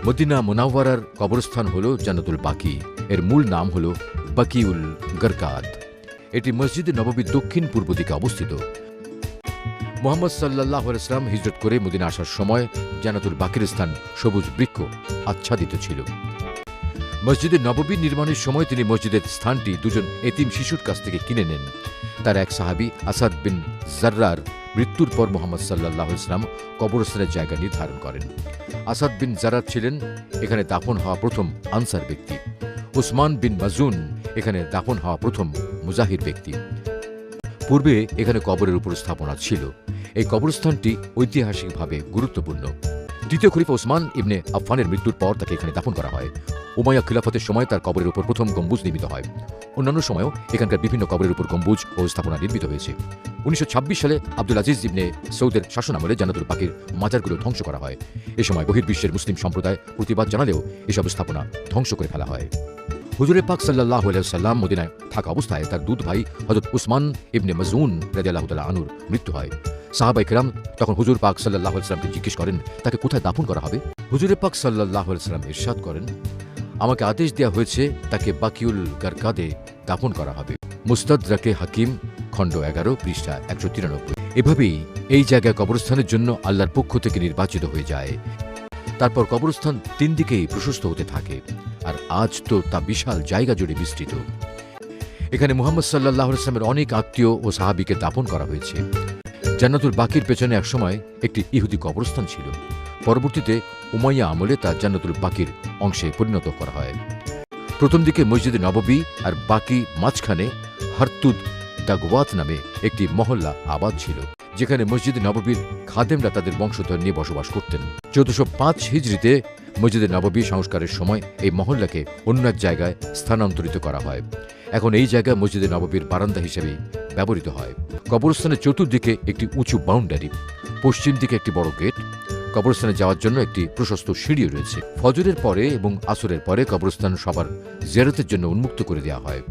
Medina মুনাওয়ারার কবরস্থান হল জান্নাতুল বাকি। এর মূল নাম হল বাকিউল গারকাদ। এটি মসজিদে নববীর দক্ষিণ পূর্ব দিকে অবস্থিত। মুহাম্মদ সাল্লাল্লাহু আলাইহি ওয়াসাল্লাম হিজরত করে মদিনা আসার সময় জান্নাতুল বাকির স্থান সবুজ বৃক্ষ আচ্ছাদিত ছিল। মসজিদে নববী নির্মাণের সময় তিনি মসজিদের স্থানটি দুজন এতিম শিশুর কাছ থেকে কিনে নেন। তার এক সাহাবী আসাদ বিন জাররার মৃত্যুর পর মুহাম্মদ সাল্লাল্লাহু আলাইহি ওয়াসাল্লাম কবরস্থানের জায়গা নির্ধারণ করেন। আসাদ বিন জাররার ছিলেন এখানে দাফন হওয়া প্রথম আনসার ব্যক্তি। উসমান বিন মাজুন এখানে দাফন হওয়া প্রথম মুজাহির ব্যক্তি। পূর্বে এখানে কবরের উপর স্থাপনা ছিল। এই কবরস্থানটি ঐতিহাসিকভাবে গুরুত্বপূর্ণ। দ্বিতীয় খলিফা উসমান ইবনে আফফানের মৃত্যুর পর তাকে এখানে দাফন করা হয়। উমাইয়া খিলাফতের সময় তার কবরের উপর প্রথম গম্বুজ নির্মিত হয়। অন্যান্য সময়ও এখানকার বিভিন্ন কবরের উপর গম্বুজ ও স্থাপনা নির্মিত হয়েছে। 1926 সালে আব্দুল আজিজ ইবনে সৌদের শাসনামলে জান্নাতুল বাকির মাজারগুলো ধ্বংস করা হয়। এ সময় বহির্বিশ্বের মুসলিম সম্প্রদায় প্রতিবাদ জানালেও এসব স্থাপনা ধ্বংস করে ফেলা হয়। হুজুরে পাক সাল্লাল্লাহু আলাইহি ওয়াসাল্লাম মদিনায় থাকা অবস্থায় তার দুধ ভাই হযরত উসমান ইবনে মাজুন রাদিয়াল্লাহু তাআলা আনহুর মৃত্যু হয়। সাহাবায়ে কেরাম তখন হুজুর পাক সাল্লাল্লাহু আলাইহি ওয়াসাল্লামকে জিজ্ঞেস করেন তাকে কোথায় দাফন করা হবে। হুজুরে পাক সাল্লাল্লাহু আলাইহি ওয়াসাল্লাম ইরশাদ করেন, আমাকে আদেশ দেওয়া হয়েছে তাকে বাকিউল গারকাদে দাফন করা হবে। মুস্তাদরাকে হাকিম খণ্ড 11 পৃষ্ঠা 193। এভাবেই এই জায়গায় কবরস্থানের জন্য আল্লাহর পক্ষ থেকে নির্বাচিত হয়ে যায়। তারপর কবরস্থান তিন দিকেই প্রশস্ত হতে থাকে, আর আজ তো তা বিশাল জায়গা জুড়ে বিস্তৃত। এখানে মুহাম্মদ সাল্লাল্লাহু আলাইহি ওয়াসাল্লামের অনেক আত্মীয় ও সাহাবীকে দাফন করা হয়েছে। জান্নাতুল বাকির পেছনে একসময় একটি ইহুদি কবরস্থান ছিল। পরবর্তীতে উমাইয়া আমলে তা জান্নাতুল বাকির অংশে পরিণত করা হয়। প্রথম দিকে মসজিদে নববী আর বাকি মাঝখানে হারতুদ দাগওয়াত নামে একটি মহল্লা আবাদ ছিল, যেখানে মসজিদে নববীর খাদেমরা তাদের বংশধর নিয়ে বসবাস করতেন। 1405 হিজরিতে মসজিদে নববী সংস্কারের সময় এই মহল্লাকে অন্য এক জায়গায় স্থানান্তরিত করা হয়। এখন এই জায়গায় মসজিদে নববীর বারান্দা হিসেবে ব্যবহৃত হয়। কবরস্থানের চতুর্দিকে একটি উঁচু বাউন্ডারি, পশ্চিম দিকে একটি বড় গেট। কবরস্থানে যাওয়ার জন্য একটি প্রশস্ত সিঁড়িও রয়েছে। ফজরের পরে এবং আসরের পরে কবরস্থান সবার জিয়ারতের জন্য উন্মুক্ত করে দেওয়া হয়।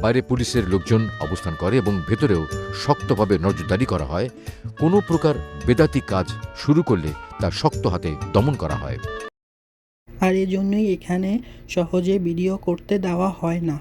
বাইরে পুলিশের লোকজন অবস্থান করে এবং ভেতরেও শক্তভাবে নজরদারি করা হয়। কোনো প্রকার বেদাতি কাজ শুরু করলে তা শক্ত হাতে দমন করা হয়। আর এজন্যই এখানে সহজে ভিডিও করতে দেওয়া হয় না।